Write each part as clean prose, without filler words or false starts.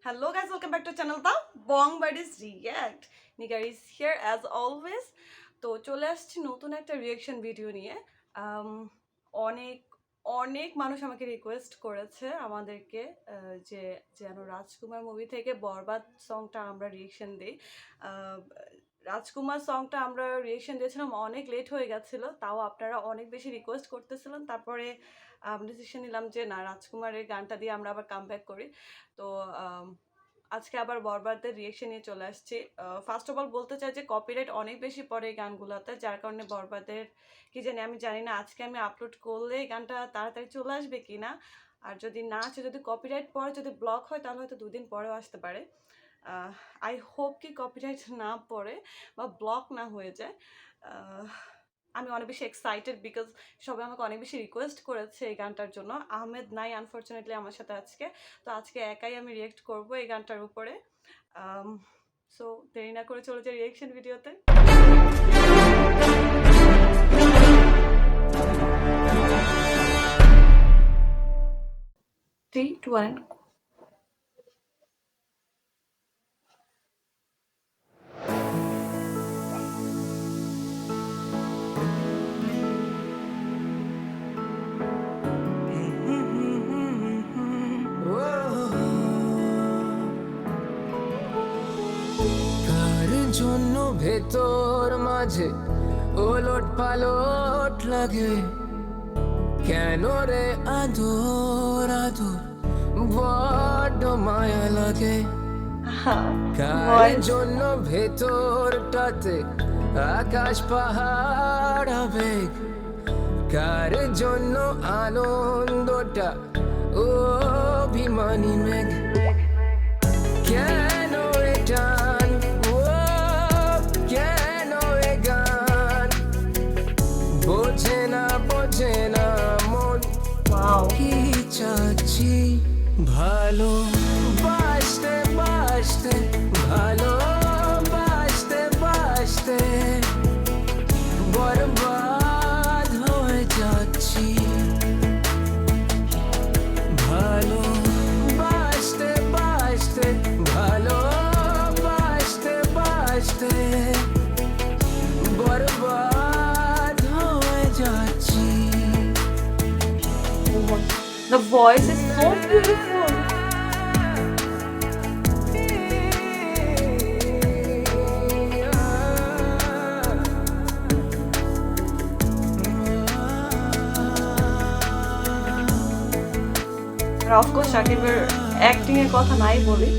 Hello guys, welcome back to channel The Bong Buddies React. Nigar is here as always. তো চলে আসছি নতুন একটা রিয়াকশন ভিডিও নিয়ে। অনেক অনেক মানুষ আমাকে রিকোয়েস্ট করেছে আমাদেরকে যে যেন রাজকুমার মুভি থেকে বরবাদ সংটা আমরা রিয়াকশন দিই। রাজকুমার সংটা আমরা রিয়াকশন দিয়েছিলাম, অনেক লেট হয়ে গেছিলো, তাও আপনারা অনেক বেশি রিকোয়েস্ট করতেছিলেন। তারপরে ডিসিশন নিলাম যে না, রাজকুমারের গানটা দিয়ে আমরা আবার কাম ব্যাক করি। তো আজকে আবার বরবাদের রিয়েকশন নিয়ে চলে আসছি। ফার্স্ট অফ অল বলতে চাই যে কপিরাইট অনেক বেশি পড়ে এই গানগুলোতে, যার কারণে বরবাদের কি জানি, আমি জানি না আজকে আমি আপলোড করলে এই গানটা তাড়াতাড়ি চলে আসবে কি না। আর যদি না আসে, যদি কপিরাইট পড়ে, যদি ব্লক হয়, তাহলে হয়তো 2 দিন পরেও আসতে পারে। আই হোপ কি কপিরাইট না পড়ে বা ব্লক না হয়ে যায়। আমি অনেক বেশি এক্সাইটেড বিকজ সবাই আমাকে অনেক বেশি রিকোয়েস্ট করেছে এই গানটার জন্য। আহমেদ নাই আনফর্চুনেটলি আমার সাথে আজকে, তো আজকে একাই আমি রিয়েক্ট করব এই গানটার উপরে। সো দেরি না করে চলে যাই রিয়েকশন ভিডিওতে। 3, 2, 1 জন্য ভেতর মাঝে ওলট পালট লাগে, কেন রে আদর আদর বড্ড মায়া লাগে। কার জন্য ভেতরটাতে আকাশ পাহাড় আবেগ, কার জন্য আনন্দটা অভিমানী মেঘ, কেন এটা বোঝে না মন কি চাচ্ছি। ভালো বাসতে বাসতে ভালো বাসতে বাসতে বরবাদ হয়ে যাচ্ছি। ভালো বাসতে বাসতে ভালো বাসতে বাসতে বরবাদ। The voice is so beautiful. Of course শাকিবের অ্যাক্টিং এর কথা নাই বলি,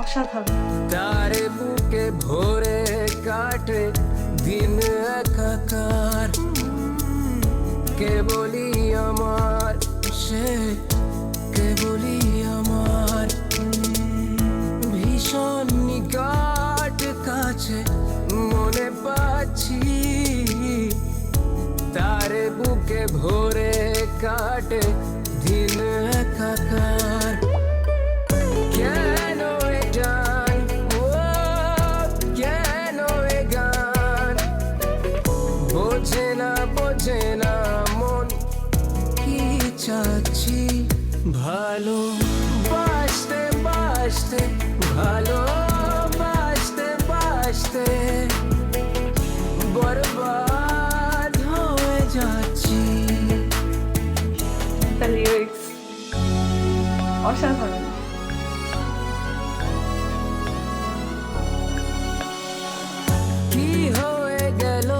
অসাধারণ। তারে বুকে ভরে কাটে দিন একাকার, কে বলি আমার সে, কে বলি আমার ভীষণ নিকট কাছে মনে পাচ্ছি। তারে বুকে ভরে কাটে দিন একাকার, কেন এটা কেন এ গান বোঝে না মন কি চাচ্ছি। ভালো বাসতে বাসতে ভালো বাসতে বাসতে বরবাদ হয়ে যাচ্ছি। The lyrics অসাধারণ। কি হয়ে গেল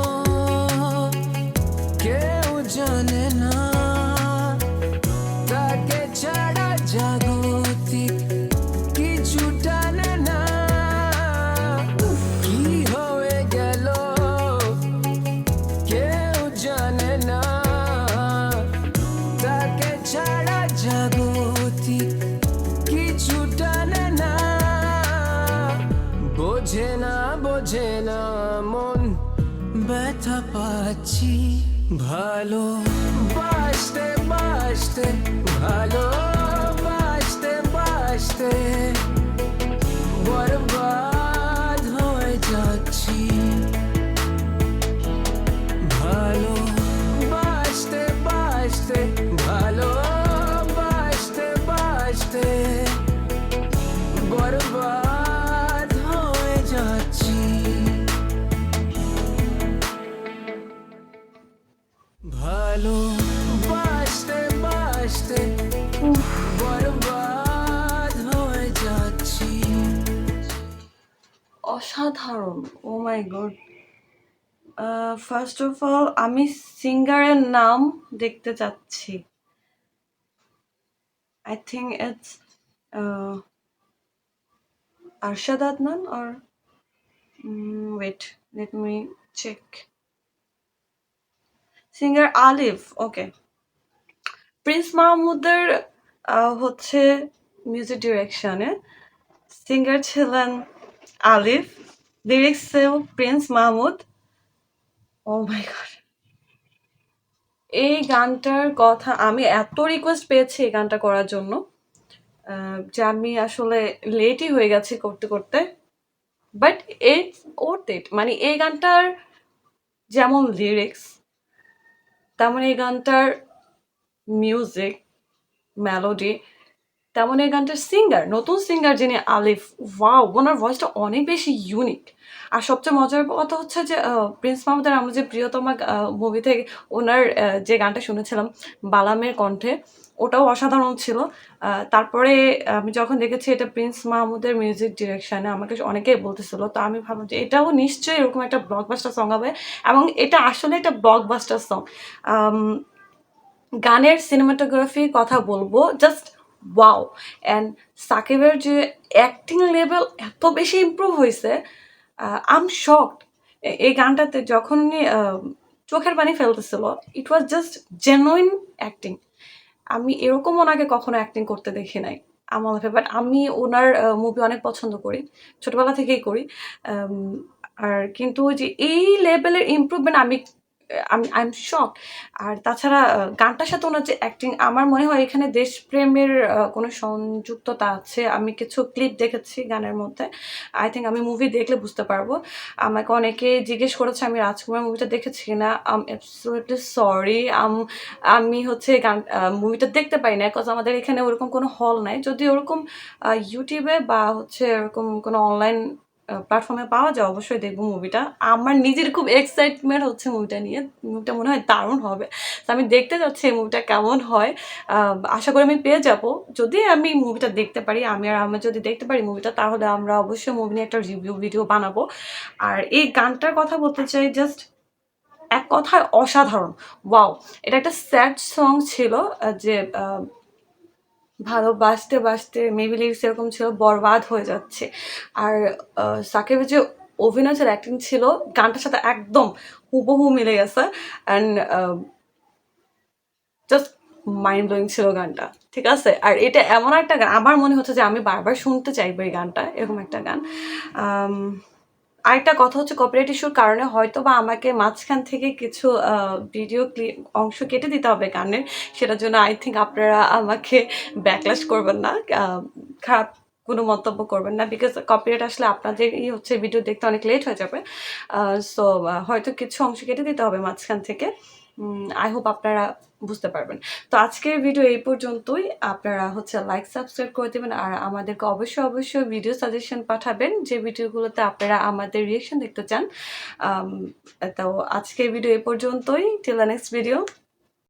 কেউ জানে না, তাকে ছাড়া জাগতিক কিছু টানে না। কি হয়ে গেল কেউ জানে না, তাকে ছাড়া জাগতিক কিছু টানে না। বোঝে না মন ব্যথা পাচ্ছি। ভালো বাসতে বাসতে ভালো বাসতে বাসতে বরবাদ হয়ে যাচ্ছি। ভালো বাসতে বাসতে ভালো বাসতে বাসতে অসাধারণ, ও মাই গড। ফার্স্ট অফ অল আমি সিঙ্গারের নাম দেখতে চাচ্ছি। I think it's Arshad Adnan or wait, let me check. Singer Alif, okay. Prince মাহমুদের হচ্ছে মিউজিক ডিরেকশনে, সিঙ্গার ছিলেন আলিফ, লিরিক্সেও প্রিন্স মাহমুদ। ও মাই গড, এই গানটার কথা আমি এত রিকোয়েস্ট পেয়েছি এই গানটা করার জন্য যে আমি আসলে লেটই হয়ে গেছি করতে করতে, বাট ইটস ওর্থ ইট। মানে এই গানটার যেমন লিরিক্স তেমন এই গানটার মিউজিক মেলোডি, তেমন এই গানটার সিঙ্গার, নতুন সিঙ্গার যিনি আলিফ, ওয়াও, ওনার ভয়েসটা অনেক বেশি ইউনিক। আর সবচেয়ে মজার কথা হচ্ছে যে প্রিন্স মাহমুদের আমরা যে প্রিয়তমা মুভি থেকে ওনার যে গানটা শুনেছিলাম বালামের কণ্ঠে, ওটাও অসাধারণ ছিল। তারপরে আমি যখন দেখেছি এটা প্রিন্স মাহমুদের মিউজিক ডিরেকশনে, আমাকে অনেকেই বলতেছিল, তো আমি ভাবলাম যে এটাও নিশ্চয়ই এরকম একটা ব্লকবাস্টার সং হবে, এবং এটা আসলে একটা ব্লকবাস্টার সং। গানের সিনেমাটোগ্রাফির কথা বলবো, জাস্ট ওয়াও। অ্যান্ড সাকিবের যে অ্যাক্টিং লেভেল এত বেশি ইমপ্রুভ হয়েছে, আই এম শকড। এই গানটাতে যখন উনি চোখের পানি ফেলতেছিল, ইট ওয়াজ জাস্ট জেনুইন অ্যাক্টিং। আমি এরকম ওনাকে কখনো অ্যাক্টিং করতে দেখি নাই আমার লাইফে, বাট আমি ওনার মুভি অনেক পছন্দ করি, ছোটবেলা থেকেই করি। আর কিন্তু ওই যে এই লেভেলের ইমপ্রুভমেন্ট আমি আই এম শক। আর তাছাড়া গানটার সাথে ওনার যে অ্যাক্টিং, আমার মনে হয় এখানে দেশপ্রেমের কোনো সংযুক্ততা আছে। আমি কিছু ক্লিপ দেখেছি গানের মধ্যে, আই থিঙ্ক আমি মুভি দেখলে বুঝতে পারবো। আমাকে অনেকে জিজ্ঞেস করেছে আমি রাজকুমার মুভিটা দেখেছি কিনা, আই এম অ্যাবসলিউটলি সরি। আমি হচ্ছে গান মুভিটা দেখতে পাই না, বিকজ আমাদের এখানে ওরকম কোনো হল নাই। যদি ওরকম ইউটিউবে বা হচ্ছে এরকম কোনো অনলাইন প্ল্যাটফর্মে পাওয়া যায় অবশ্যই দেখবো মুভিটা। আমার নিজের খুব এক্সাইটমেন্ট হচ্ছে মুভিটা নিয়ে, মুভিটা মনে হয় দারুণ হবে। তো আমি দেখতে যাচ্ছি এই মুভিটা কেমন হয়। আশা করি আমি পেয়ে যাব, যদি আমি মুভিটা দেখতে পারি, আমি আর আমি যদি দেখতে পারি মুভিটা, তাহলে আমরা অবশ্যই মুভি নিয়ে একটা রিভিউ ভিডিও বানাবো। আর এই গানটার কথা বলতে চাই, জাস্ট এক কথায় অসাধারণ, ওয়াও। এটা একটা স্যাড সং ছিল, যে ভালোবাসতে বাসতে মেবি লিরিক্স এরকম ছিল, বরবাদ হয়ে যাচ্ছে। আর সাকিবের যে অভিনয় ছিল, অ্যাক্টিং ছিল, গানটার সাথে একদম হুবহু মিলে গেছে। অ্যান্ড জাস্ট মাইন্ড ব্লোয়িং ছিল গানটা, ঠিক আছে। আর এটা এমন একটা গান, আমার মনে হচ্ছে যে আমি বারবার শুনতে চাইবো এই গানটা, এরকম একটা গান। আরেকটা কথা হচ্ছে, কপিরাইট ইস্যুর কারণে হয়তো বা আমাকে মাঝখান থেকে কিছু ভিডিও অংশ কেটে দিতে হবে গানের, সেটার জন্য আই থিঙ্ক আপনারা আমাকে ব্যাকলাশ করবেন না, খারাপ কোনো মন্তব্য করবেন না, বিকজ কপিরাইট আসলে আপনাদেরই হচ্ছে ভিডিও দেখতে অনেক লেট হয়ে যাবে। সো হয়তো কিছু অংশ কেটে দিতে হবে মাঝখান থেকে। আই হোপ আপনারা বুঝতে পারবেন। তো আজকের ভিডিও এই পর্যন্তই। আপনারা হচ্ছে লাইক সাবস্ক্রাইব করে দেবেন, আর আমাদেরকে অবশ্যই ভিডিও সাজেশন পাঠাবেন যে ভিডিওগুলোতে আপনারা আমাদের রিয়েকশন দেখতে চান। তো আজকের ভিডিও এই পর্যন্তই, টিল দ্য নেক্সট ভিডিও।